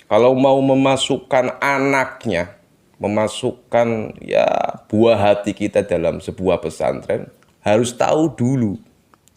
Kalau mau memasukkan anaknya, memasukkan ya buah hati kita dalam sebuah pesantren, harus tahu dulu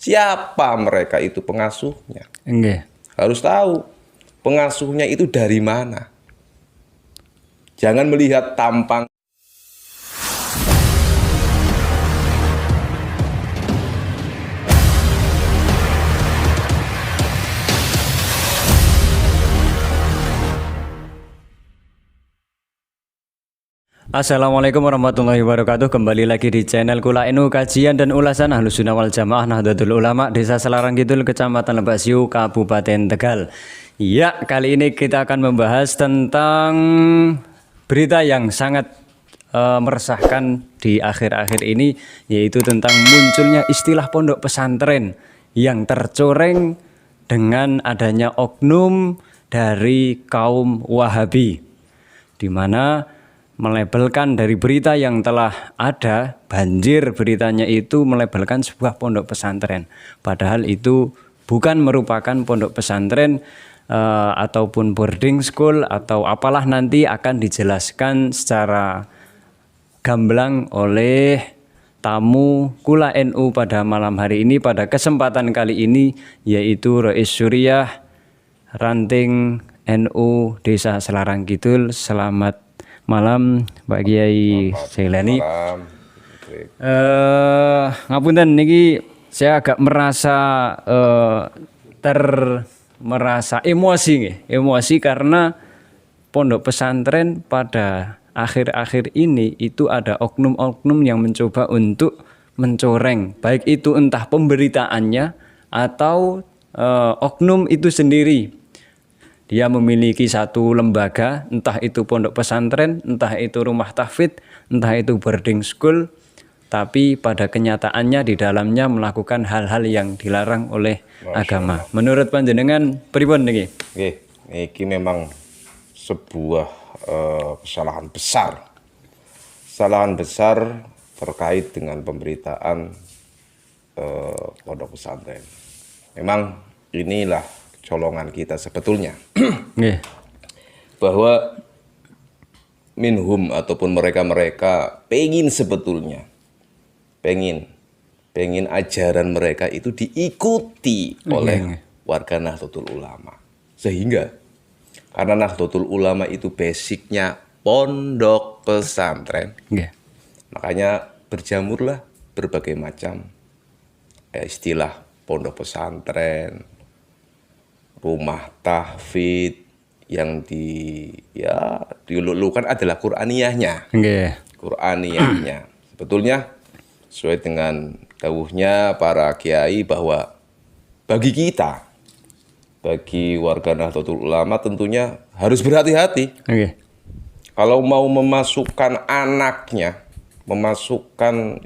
siapa mereka itu pengasuhnya. Nggih. Harus tahu pengasuhnya itu dari mana. Jangan melihat tampang. Assalamualaikum warahmatullahi wabarakatuh. Kembali lagi di channel Kula NU, kajian dan ulasan Ahlus Sunnah wal Jamaah Nahdlatul Ulama Desa Selarang Kidul, Kecamatan Lebak Siu, Kabupaten Tegal. Ya, kali ini kita akan membahas tentang berita yang sangat meresahkan di akhir-akhir ini, yaitu tentang munculnya istilah pondok pesantren yang tercoreng dengan adanya oknum dari kaum Wahabi, di mana melabelkan dari berita yang telah ada, banjir beritanya itu melabelkan sebuah pondok pesantren. Padahal itu bukan merupakan pondok pesantren ataupun boarding school atau apalah, nanti akan dijelaskan secara gamblang oleh tamu Kula NU pada malam hari ini, pada kesempatan kali ini, yaitu Rais Suriah Ranting NU Desa Selarang Kidul. Selamat malam Pak Kiai Jailani. Ngapunten niki saya agak merasa emosi karena pondok pesantren pada akhir-akhir ini itu ada oknum-oknum yang mencoba untuk mencoreng, baik itu entah pemberitaannya atau oknum itu sendiri. Dia memiliki satu lembaga, entah itu pondok pesantren, entah itu rumah tahfidz, entah itu boarding school, tapi pada kenyataannya di dalamnya melakukan hal-hal yang dilarang oleh agama. Menurut panjenengan pripun niki? Nggih, iki memang sebuah kesalahan besar. Kesalahan besar terkait dengan pemberitaan pondok pesantren. Memang inilah colongan kita sebetulnya. Bahwa minhum ataupun mereka sebetulnya pengen ajaran mereka itu diikuti oleh warga Nahdlatul Ulama, sehingga karena Nahdlatul Ulama itu basicnya pondok pesantren, makanya berjamurlah berbagai macam istilah pondok pesantren, rumah tahfidz, yang dilulukan adalah Qur'aniyahnya. Qur'aniyahnya. Sebetulnya sesuai dengan dawuhnya para kiai bahwa bagi kita, bagi warga Nahdlatul Ulama tentunya harus berhati-hati. Kalau mau memasukkan anaknya, memasukkan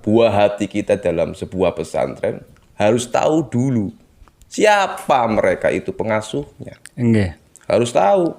buah hati kita dalam sebuah pesantren, harus tahu dulu siapa mereka itu pengasuhnya. Harus tahu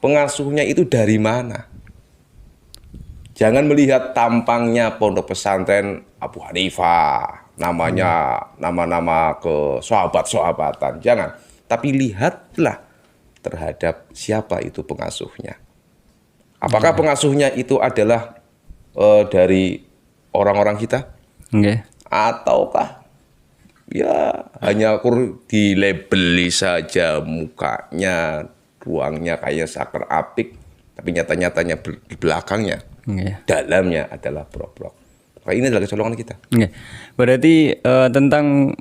pengasuhnya itu dari mana. Jangan melihat tampangnya pondok pesantren Abu Hanifah, namanya nama-nama ke sahabat-sahabatan. Jangan. Tapi lihatlah terhadap siapa itu pengasuhnya. Apakah pengasuhnya itu adalah dari orang-orang kita? Ataukah hanya dilabeli saja mukanya, ruangnya kayak sakar apik, tapi nyata-nyatanya di belakangnya, dalamnya adalah brok-brok. Nah, ini adalah kecolongan kita. Berarti tentang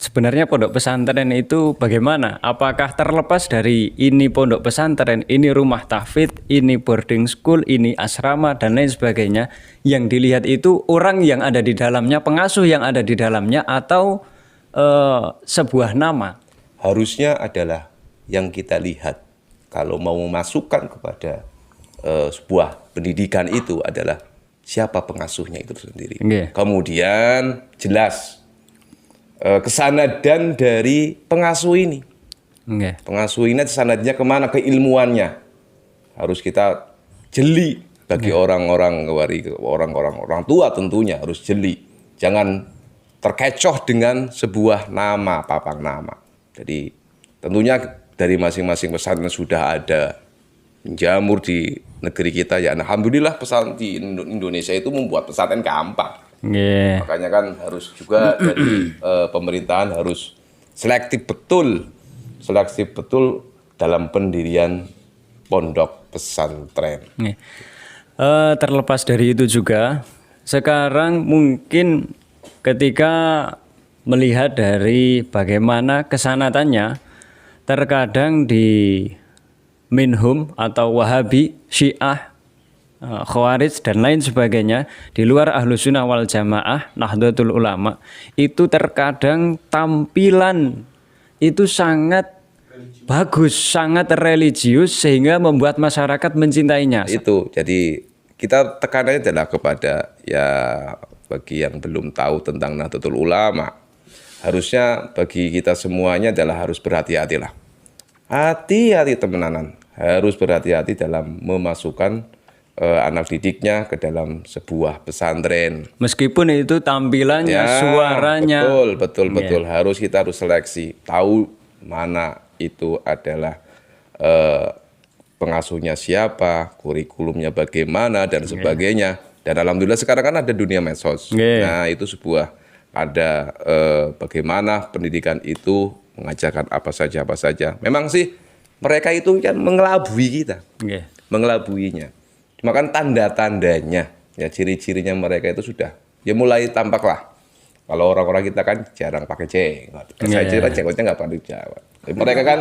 sebenarnya pondok pesantren itu bagaimana? Apakah terlepas dari ini pondok pesantren, ini rumah tahfidz, ini boarding school, ini asrama dan lain sebagainya, yang dilihat itu orang yang ada di dalamnya, pengasuh yang ada di dalamnya, atau sebuah nama? Harusnya adalah yang kita lihat kalau mau memasukkan kepada sebuah pendidikan itu adalah siapa pengasuhnya itu sendiri. Kemudian jelas kesanadan dari pengasuh ini. Pengasuh ini sanadnya kemana, keilmuannya harus kita jeli. Bagi orang-orang tua tentunya harus jeli. Jangan terkecoh dengan sebuah nama, papang nama. Jadi tentunya dari masing-masing pesantren sudah ada menjamur di negeri kita ya. Alhamdulillah pesantren di Indonesia itu membuat pesantren gampang. Nggih. Makanya kan harus juga dari pemerintahan harus selektif betul dalam pendirian pondok pesantren. Nggih. Terlepas dari itu juga, sekarang mungkin ketika melihat dari bagaimana kesanatannya, terkadang di Minhum atau Wahabi, Syiah, Khawarij dan lain sebagainya, di luar Ahlussunnah wal Jamaah, Nahdlatul Ulama, itu terkadang tampilan itu sangat bagus, sangat religius sehingga membuat masyarakat mencintainya. Itu jadi kita tekanannya adalah kepada ya bagi yang belum tahu tentang Nahdlatul Ulama, harusnya bagi kita semuanya adalah harus berhati-hatilah. Hati-hati temenanan, harus berhati-hati dalam memasukkan anak didiknya ke dalam sebuah pesantren. Meskipun itu tampilannya, suaranya. Betul. Kita harus seleksi, tahu mana itu adalah pengasuhnya siapa, kurikulumnya bagaimana dan sebagainya. Dan alhamdulillah sekarang kan ada dunia medsos. Nah itu sebuah ada bagaimana pendidikan itu mengajarkan apa saja. Memang sih mereka itu kan mengelabui kita, mengelabuinya. Cuma kan tanda-tandanya, ya ciri-cirinya mereka itu sudah ya mulai tampak lah. Kalau orang-orang kita kan jarang pakai jenggot. Saya kira jenggotnya nggak pernah dijawab. Mereka kan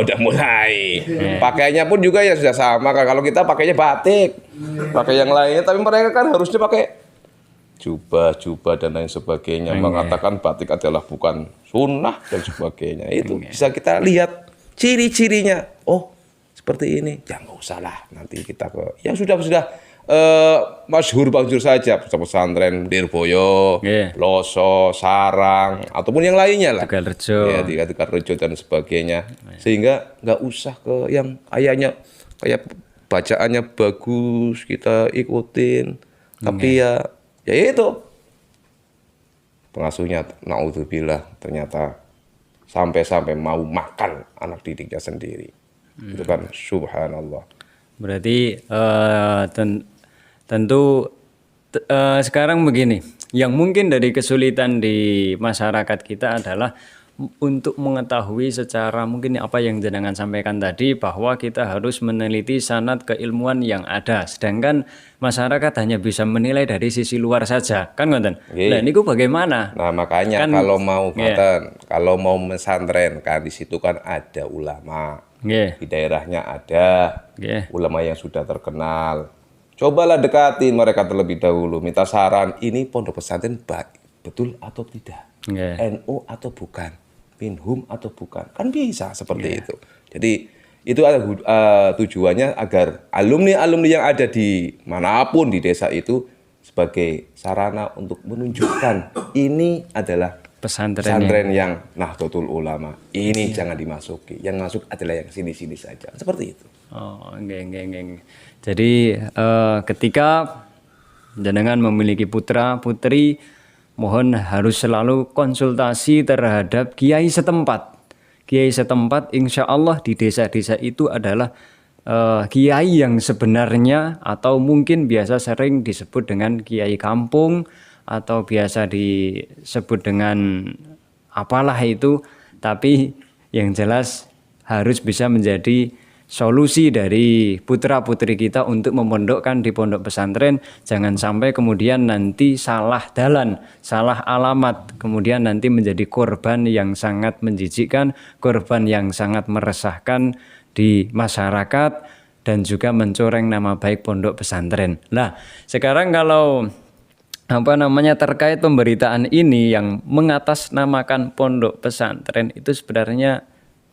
udah mulai. Pakaiannya pun juga ya sudah sama kan. Kalau kita pakainya batik, pakai yang lainnya. Tapi mereka kan harusnya pakai jubah dan lain sebagainya. Mengatakan batik adalah bukan sunnah dan sebagainya. Itu bisa kita lihat ciri-cirinya. Oh seperti ini. Ya nggak usah lah. Nanti kita ke yang sudah masyhur saja pesantren Lirboyo, Loso, Sarang ataupun yang lainnya lah. Tegalrejo. Ya, di Tegalrejo dan sebagainya. Sehingga nggak usah ke yang ayahnya kayak bacaannya bagus kita ikutin. Tapi ya itu pengasuhnya naudzubillah ternyata sampai mau makan anak didiknya sendiri. Itu kan subhanallah. Berarti tentu sekarang begini, yang mungkin dari kesulitan di masyarakat kita adalah untuk mengetahui secara mungkin apa yang jenengan sampaikan tadi, bahwa kita harus meneliti sanad keilmuan yang ada, sedangkan masyarakat hanya bisa menilai dari sisi luar saja, kan ngoten. Nah niku bagaimana? Nah makanya kan, kalau mau pesantren kan di situ kan ada ulama. Di daerahnya ada ulama yang sudah terkenal. Cobalah dekatin mereka terlebih dahulu, minta saran, ini pondok pesantren betul atau tidak, NU atau bukan, Minhum atau bukan, kan bisa seperti itu. Jadi itu ada tujuannya agar alumni yang ada di manapun di desa itu sebagai sarana untuk menunjukkan ini adalah pesantren yang Nahdlatul Ulama. Ini jangan dimasuki. Yang masuk adalah yang sini-sini saja. Seperti itu. Oh, enggak. Jadi ketika jenengan memiliki putra putri, mohon harus selalu konsultasi terhadap kiai setempat. Kiai setempat insya Allah di desa-desa itu adalah kiai yang sebenarnya atau mungkin biasa sering disebut dengan kiai kampung atau biasa disebut dengan apalah itu, tapi yang jelas harus bisa menjadi solusi dari putra-putri kita untuk memondokkan di pondok pesantren. Jangan sampai kemudian nanti salah dalan, salah alamat, kemudian nanti menjadi korban yang sangat menjijikkan, korban yang sangat meresahkan di masyarakat dan juga mencoreng nama baik pondok pesantren. Nah, sekarang kalau terkait pemberitaan ini yang mengatasnamakan pondok pesantren itu sebenarnya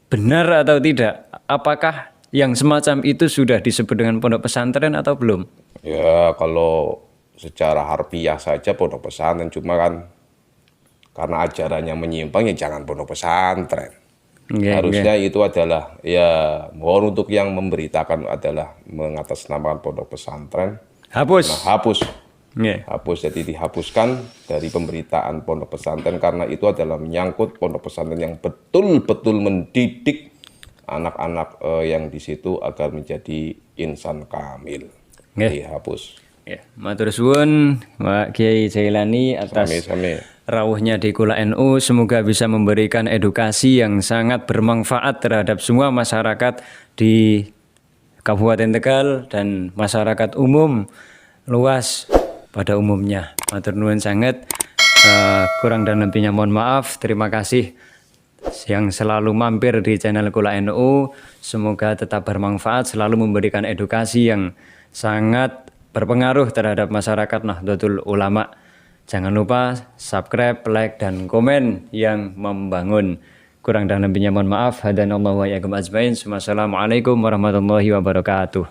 benar atau tidak? Apakah yang semacam itu sudah disebut dengan pondok pesantren atau belum? Ya kalau secara harfiah saja pondok pesantren, cuma kan karena ajarannya menyimpang ya jangan pondok pesantren. Harusnya itu adalah ya mohon untuk yang memberitakan adalah mengatasnamakan pondok pesantren. Hapus. Hapus, jadi dihapuskan dari pemberitaan pondok pesantren karena itu adalah menyangkut pondok pesantren yang betul-betul mendidik anak-anak yang di situ agar menjadi insan kamil. Dihapus. Ya, matur suwun Pak Kiai Jailani atas Sami-sami. rawuhnya di Kula NU. Semoga bisa memberikan edukasi yang sangat bermanfaat terhadap semua masyarakat di Kabupaten Tegal dan masyarakat umum luas pada umumnya. Matur nuwun sangat. Kurang dan lebihnya mohon maaf. Terima kasih yang selalu mampir di channel Kula NU. Semoga tetap bermanfaat, selalu memberikan edukasi yang sangat berpengaruh terhadap masyarakat Nahdlatul Ulama. Jangan lupa subscribe, like, dan komen yang membangun. Kurang dan lebihnya mohon maaf. Hadanallahu wa iyyakum ajmain. Wassalamualaikum warahmatullahi wabarakatuh.